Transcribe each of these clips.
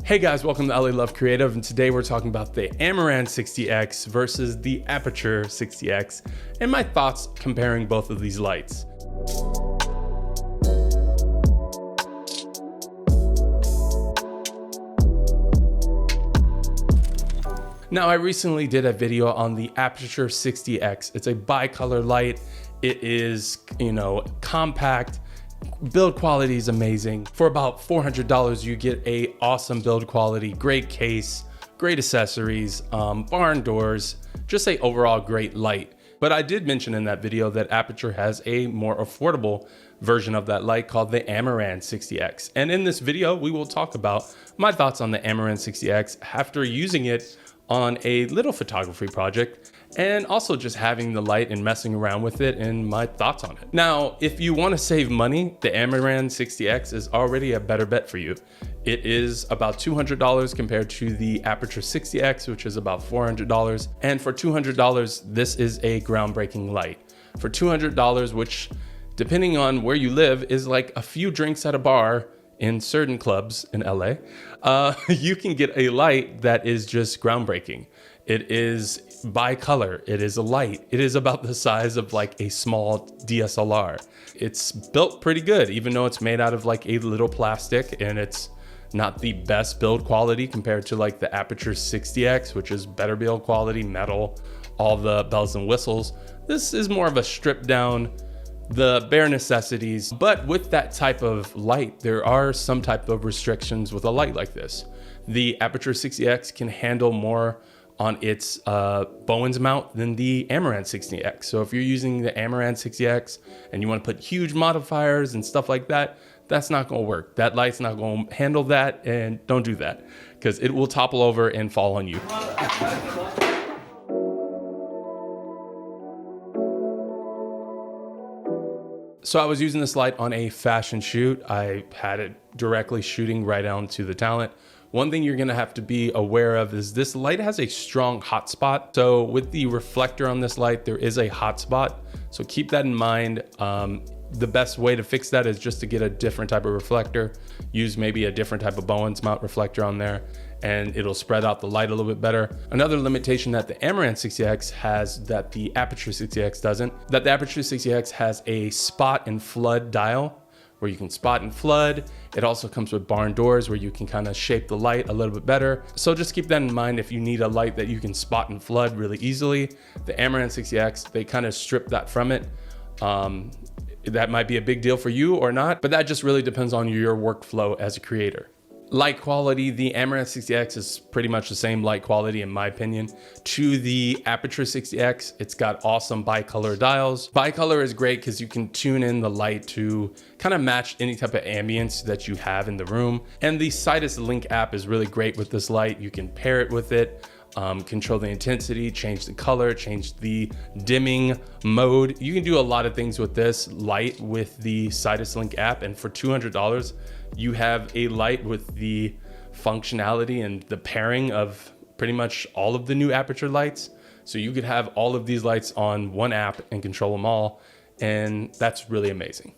Hey guys, welcome to LALoveCreative, and today we're talking about the Amaran 60x versus the Aputure 60x and my thoughts comparing both of these lights. Now, I recently did a video on the Aputure 60x. It's a bicolor light. It is, compact. Build quality is amazing. For about $400, you get a awesome build quality, great case, great accessories, barn doors, just a overall great light. But I did mention in that video that Aputure has a more affordable version of that light called the Amaran 60x. And in this video, we will talk about my thoughts on the Amaran 60x after using it on a little photography project, and also just having the light and messing around with it and my thoughts on it. Now, if you want to save money, the Amaran 60x is already a better bet for you. It is about $200 compared to the Aputure 60x, which is about $400. And for $200, this is a groundbreaking light. For $200, which depending on where you live is like a few drinks at a bar in certain clubs in LA, you can get a light that is just groundbreaking. It is bicolor. It is a light. It is about the size of like a small DSLR. It's built pretty good, even though it's made out of like a little plastic, and it's not the best build quality compared to like the Aputure 60x, which is better build quality, metal, all the bells and whistles. This is more of a stripped down, the bare necessities. But with that type of light, there are some type of restrictions with a light like this. The Aputure 60x can handle more on its Bowens mount than the Amaran 60x. So if you're using the Amaran 60x and you want to put huge modifiers and stuff like that, that's not going to work. That light's not going to handle that, and don't do that because it will topple over and fall on you. So I was using this light on a fashion shoot. I had it directly shooting right onto the talent. One thing you're gonna have to be aware of is this light has a strong hotspot. So with the reflector on this light, there is a hotspot. So keep that in mind. The best way to fix that is just to get a different type of reflector. Use maybe a different type of Bowens mount reflector on there, and it'll spread out the light a little bit better. Another limitation that the Amaran 60x has that the Aputure 60x doesn't, that the Aputure 60x has a spot and flood dial where you can spot and flood. It also comes with barn doors where you can kind of shape the light a little bit better. So just keep that in mind if you need a light that you can spot and flood really easily. The Amaran 60x, they kind of strip that from it. That might be a big deal for you or not, but that just really depends on your workflow as a creator. Light quality, the Amaran 60x is pretty much the same light quality in my opinion to the Aputure 60x. It's got awesome bicolor dials. Bicolor is great because you can tune in the light to kind of match any type of ambience that you have in the room. And the Sidus Link app is really great with this light. You can pair it with it, control the intensity, change the color, change the dimming mode. You can do a lot of things with this light with the Sidus Link app, and for $200, you have a light with the functionality and the pairing of pretty much all of the new Aputure lights. So you could have all of these lights on one app and control them all, and that's really amazing.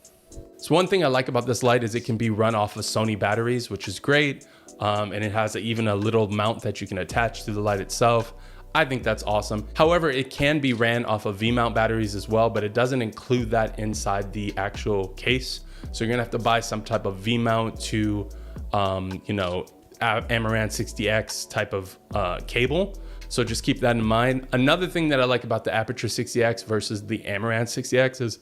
So one thing I like about this light is it can be run off of Sony batteries, which is great. And it has even a little mount that you can attach to the light itself. I think that's awesome. However, it can be ran off of V-mount batteries as well, but it doesn't include that inside the actual case. So you're gonna have to buy some type of V-mount to, Amaran 60x type of cable. So just keep that in mind. Another thing that I like about the Aputure 60x versus the Amaran 60x is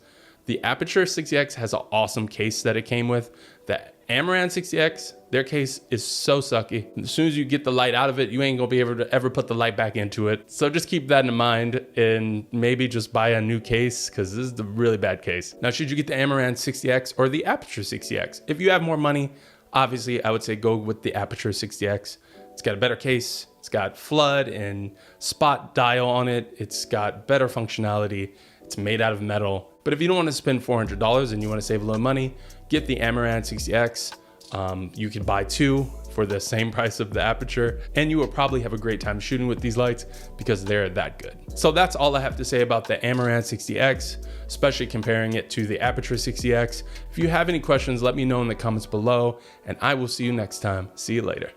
the Aputure 60x has an awesome case that it came with. The Amaran 60x, their case is so sucky. As soon as you get the light out of it, you ain't gonna be able to ever put the light back into it. So just keep that in mind and maybe just buy a new case because this is the really bad case. Now, should you get the Amaran 60x or the Aputure 60x? If you have more money, obviously I would say go with the Aputure 60x. It's got a better case. It's got flood and spot dial on it. It's got better functionality. It's made out of metal. But if you don't want to spend $400 and you want to save a little money, get the Amaran 60x. You could buy two for the same price of the Aputure, and you will probably have a great time shooting with these lights because they're that good. So that's all I have to say about the Amaran 60x, especially comparing it to the Aputure 60x. If you have any questions, let me know in the comments below, and I will see you next time. See you later.